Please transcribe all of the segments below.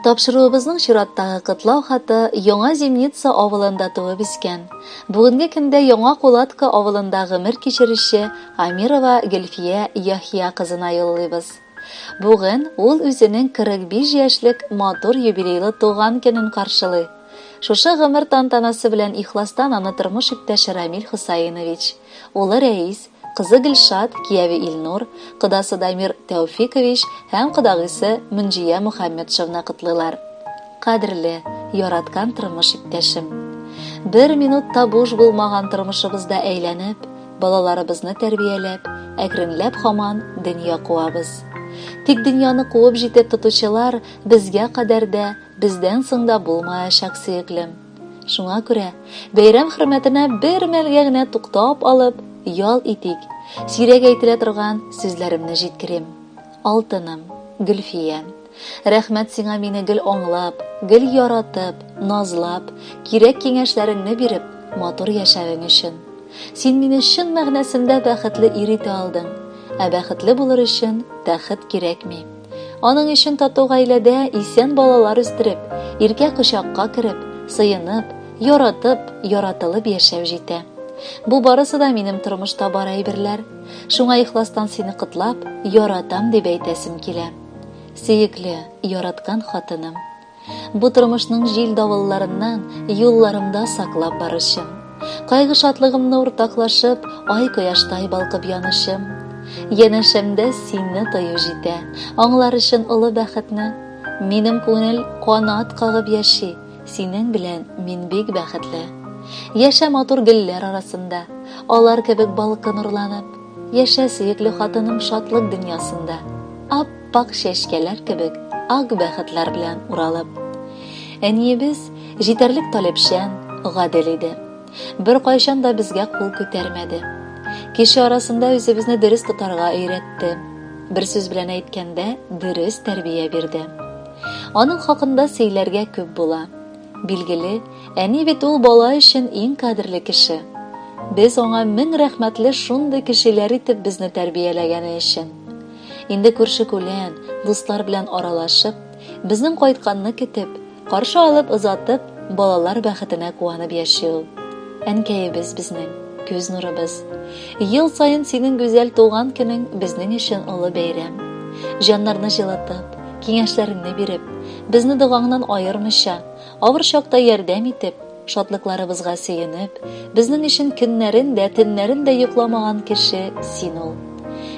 Тапшыруыбызның чираттагы котлау хаты Яңа Зимница авылында туып үскән. Бүгенге көндә Яңа Кулатка авылында гомер кичерүче Амирова Гөлфия Яхья кызына юллыйбыз. Бүген ул үзенең 45 яшьлек матур юбилейлы туган көнен каршылый. Шушы гомер тантанасы белән ихластан аны тормыш иптәше Рамил Хусайнович, улы Рәис, кызы Гөлшат, кияве Илнур, кодасы Дамир Тәүфикович һәм кодагысы Мөнҗия Мөхәммәтшевна котлыйлар. Кадерле, яраткан тормыш иптәшем. Бер минутта буш булмаган тормышыбызда әйләнеп, балаларыбызны тәрбияләп, әкренләп һаман дөнья куабыз. Тик дөньяны куып җитеп тотучылар безгә кадәр дә, бездән соң да булмаячак сөеклем. Шуңа күрә бәйрәм хөрмәтенә бер мәлгә генә туктап алып, ял итик. Сирәк әйтелә торган сүзләремне җиткерим. Алтыным, Гөлфия. Рәхмәт сиңа мине гел аңлап, гел яратып, назлап, кирәк киңәшләреңне биреп, матур яшәвең өчен. Син мине чын мәгънәсендә бәхетле ир итә алдың. Ә бәхетле булыр өчен тәхет кирәкми. Аның өчен тату гаиләдә исән балалар үстереп, иркә кочакка кереп, сыенып, яратып, яратылып яшәү җитә. Бу барысы да минем тормышта бар әйберләр. Шуңа ихластан сине котлап, яратам дип әйтәсем килә. Сөекле, яраткан хатыным. Бу тормышның җил давылларыннан юлларымда саклап барышым. Кайгы шатлыгымны уртаклашып, ай кояштай балкып янышым. Янәшәмдә синне тою җитә. Аңлар өчен олы бәхетне. Минем күңел канат кагып яши. Синең белән мин бик бәхетле. Яшә матур гөлләр арасында, алар кебек балкы нурланып, яшә сөекле хатыным шатлык дөньясында, ап-пак чәчкәләр кебек ак бәхетләр белән уралып. Әниебез җитәрлек таләпчән, гадел иде. Бер кайчан да безгә кул күтәрмәде. Кеше арасында үзебезне дөрес тотарга өйрәтте. Бер сүз белән әйткәндә, дөрес тәрбия бирде. Аның хакында сөйләргә күп була. Билгеле, әни бит ул бала өчен иң кадерле кеше. Без аңа мең рәхмәтле шундый кешеләр итеп безне тәрбияләгәне өчен. Инде күрше-күлән, дуслар белән аралашып, безнең кайтканны көтеп, каршы алып озатып, балалар бәхетенә куанып яши ул. Әнкәебез безнең, күз нурыбыз. Ел саен синең гүзәл туган көнең безнең өчен олы бәйрәм. Җаннарны җылатып, киңәшләреңне биреп, безне догаңнан аермыйча, авыр чакта ярдәм итеп, шатлыкларыбызга сөенеп, безнең өчен көннәрен дә, төннәрен дә йокламаган кеше син ул.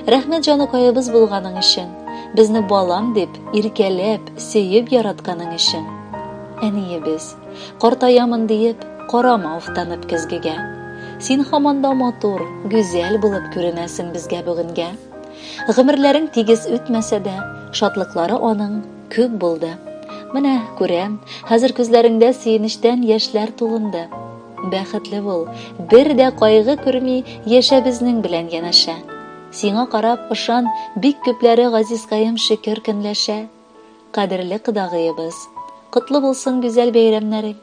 Рәхмәт җаныкаебыз булганың өчен, безне балам дип, иркәләп, сөеп яратканың өчен. Әниебез, картаямын диеп, карама уфтанып көзгегә. Син һаман да матур, гүзәл булып күренәсең безгә бүгенгә. Гомерләрең тигез үтмәсә дә, шатлыклары аның күп булды. Менә күрәм, хәзер күзләреңдә сөенечтән яшьләр тулынды. Бәхетле бул, бер дә кайгы күрми яшә безнең белән янәшә. Сиңа карап ышан, бик күпләре газизкаем шөкер көнләшә. Кадерле кодагыебыз, котлы булсын гүзәл бәйрәмнәрең.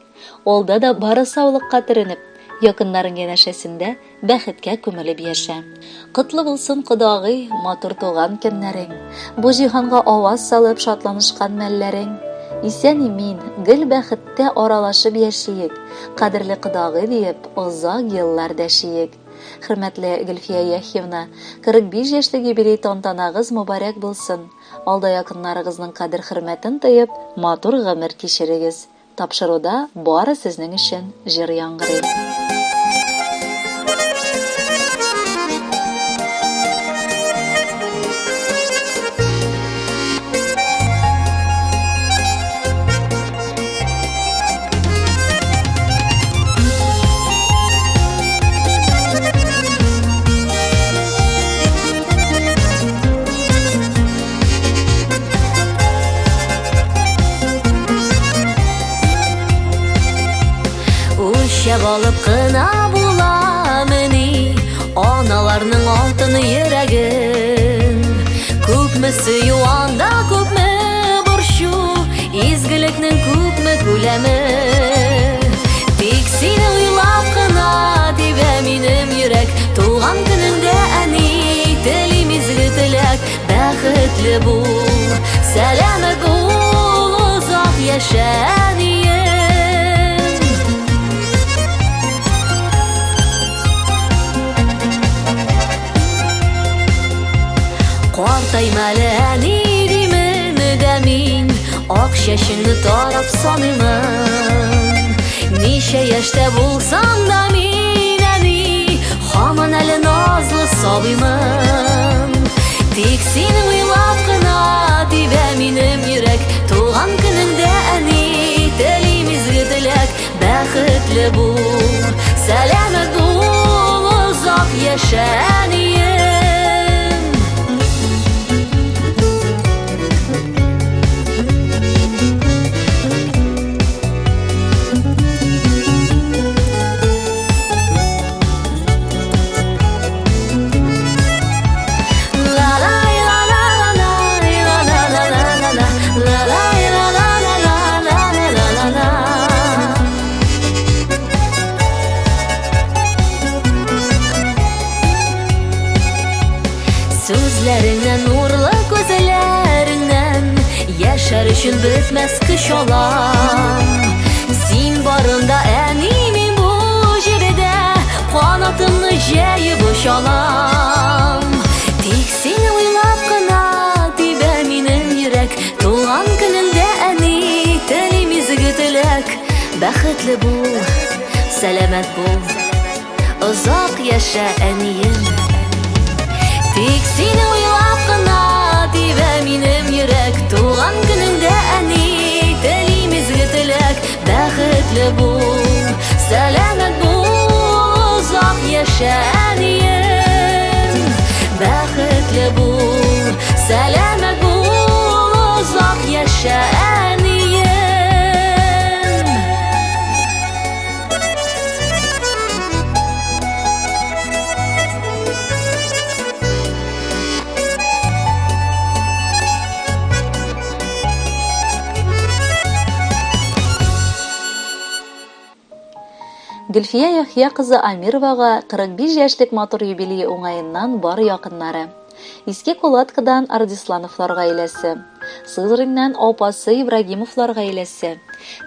Алда да бары саулыкка төренеп, якыннарың янәшәсендә бәхеткә күмелеп яшә. Котлы булсын кодагый, матур туган көннәрең. Бу җиһанга аваз салып шатланышкан мәлләрең. Исән-имин, гел бәхеттә аралашып яшиек. Кадерле кодагый диеп, озак еллар дәшиек. Хөрмәтле Гөлфия Яхьевна, 45 яшьлек юбилей тантанагыз мөбарәк булсын. Алда якыннарыгызның кадер-хөрмәтен тоеп, матур гомер кичерегез. Тапшыруда бары сезнең өчен җыр яңгырый. Алып кына буламыни аналарның алтын йөрәген. Күпме сөю анда, күпме борчу, изгелекнең күпме күләме. Тик сине уйлап кына тибә минем йөрәк. Туган көнеңдә әни телим изге теләк. Бәхетле бул, сәламәт бул, узак яшәнием. Картайма әле әни димен дә мин, ак чәчеңне тарап саныймын. Ничә яшьтә булсам да мин әни, һаман әле назлы сабыймын. Тик сине уйлап кына тибә минем йөрәк, туган көнеңдә әни, телим изге теләк, бәхетле бул, сәламәт бул, озак яшә әнием. Сүзләреңнән, нурлы күзләреңнән яшәр өчен бетмәс көч алам. Син барында әни, мин бу җирдә канатымны җәеп очалам. Тик сине уйлап кына тибә минем йөрәк, туган көнеңдә әни, телим изге теләк, бәхетле бул, сәламәт бул, озак яшә әнием. Тик сине уйлап кына тибә минем йөрәк, туган көнеңдә әни, телим изге теләк, бәхетле бул, сәламәт бул, озак яшә әнием. Бәхетле бул, сәламәт бул, озак яшә әнием. Гөлфия Яхья кызы Амировага 45 яшьлек матур юбилее уңаеннан бар якыннары. Иске Кулаткадан Ардислановлар гаиләсе, Сызрыннан апасы Ибрагимовлар гаиләсе,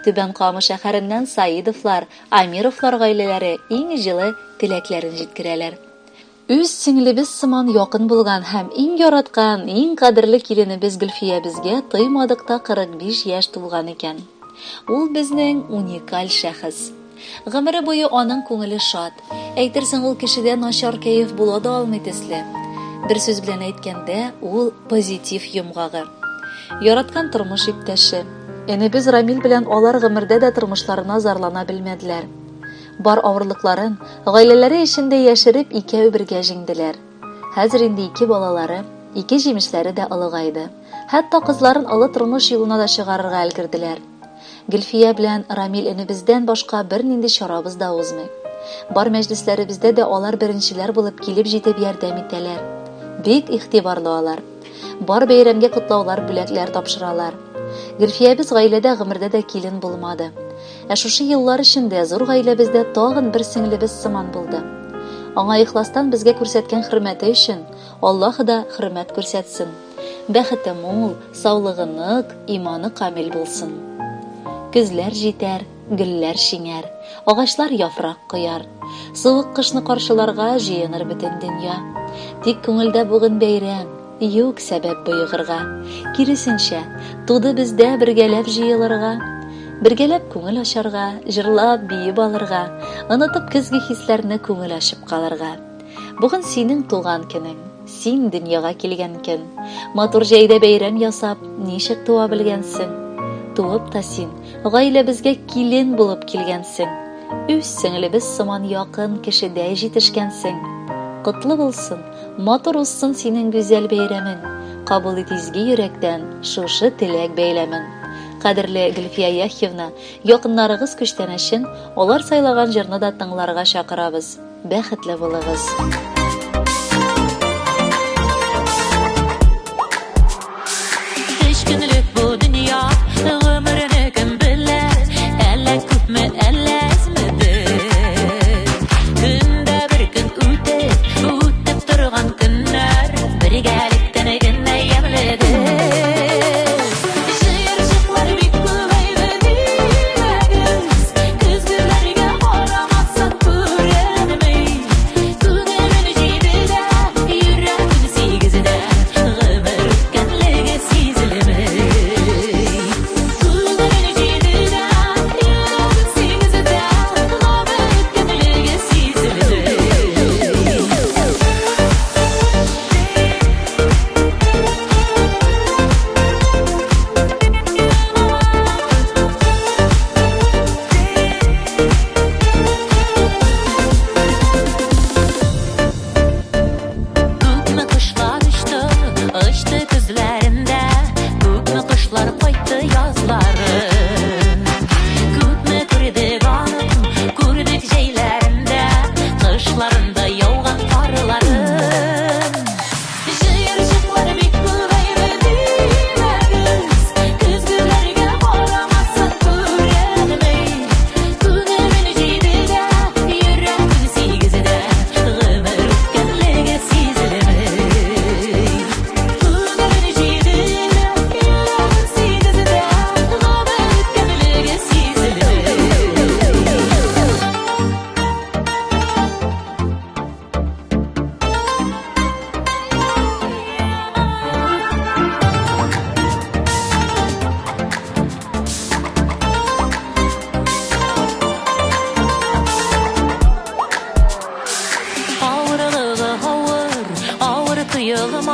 Түбән Кама шәһәреннән Саидовлар, Амировлар гаиләләре иң җылы теләкләрен җиткерәләр. Үз сеңлебез сыман якын булган һәм иң яраткан, иң кадерле киленебез Гөлфия безгә тоймадыкта 45 яшь тулган икән. Ул безнең уникаль шәхес. Гомере буе аның күңеле шат. Әйтерсең, ул кешедә начар кәеф була да алмый төсле. Бер сүз белән әйткәндә, ул позитив йомгагы. Яраткан тормыш иптәше. Энебез Рамил белән алар гомердә дә тормышларына зарлана белмәделәр. Бар авырлыкларын гаиләләре эчендә яшереп икәү бергә җиңделәр. Хәзер инде 2 балалары, 2 җимешләре дә олыгайды. Хәтта кызларын олы тормыш юлына да чыгарырга өлгерделәр. Гөлфия белән Рамил энебездән башка бернинди чарабыз да узмый. Бар мәҗлесләребездә дә алар беренчеләр булып килеп җитеп ярдәм итәләр. Бик игътибарлы алар. Бар бәйрәмгә котлаулар, бүләкләр тапшыралар. Гөлфиябез гаиләдә гомердә дә килен булмады. Ә шушы еллар эчендә зур гаиләбездә тагын бер сеңлебез сыман булды. Аңа ихластан безгә күрсәткән хөрмәте өчен Аллаһ да хөрмәт күрсәтсен. Бәхете мул, саулыгы нык, иманы камил булсын. Көзләр җитәр, гөлләр шиңәр, агачлар яфрак кояр. Суык кышны каршыларга җыеныр бөтен дөнья. Тик күңелдә бүген бәйрәм, юк сәбәп боегырга. Киресенчә, туды бездә бергәләп җыелырга. Бергәләп күңел ачарга, җырлап, биеп алырга, онытып көзге хисләрне күңел ачып калырга. Бүген синең туган көнең, син дөньяга килгән көн. Матур җәйдә бәйрәм ясап, ничек туа белгәнсең? Туып та син гаиләбезгә килен булып килгәнсең. Үз сеңлебез сыман якын кешедәй җитешкәнсең. Котлы булсын, матур узсын синең гүзәл бәйрәмең. Кабул ит изге йөрәктән шушы теләк бәйләмен. Кадерле Гөлфия Яхьевна, якыннарыгыз күчтәнәшен, алар сайлаган җырны да тыңларга чакырабыз. Бәхетле булыгыз.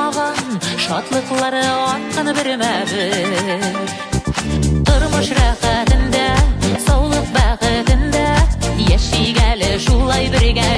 тагын шатлыклары аткан бермәбез. Тормыш рәхәтендә, саулык бәхетендә яшик әле шулай бергә.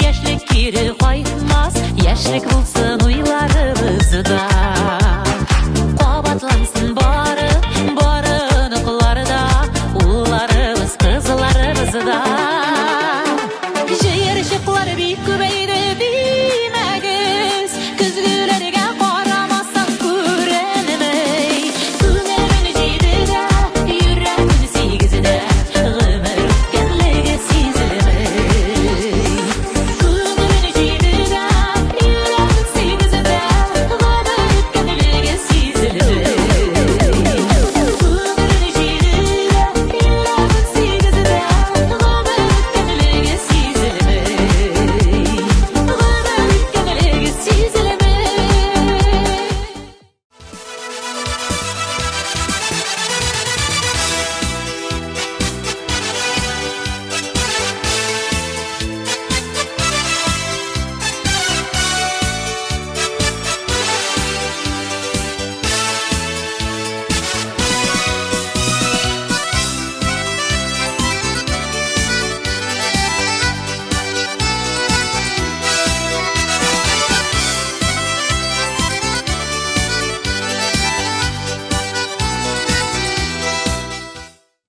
Яшьлек кире кайтмас, яшьлек булса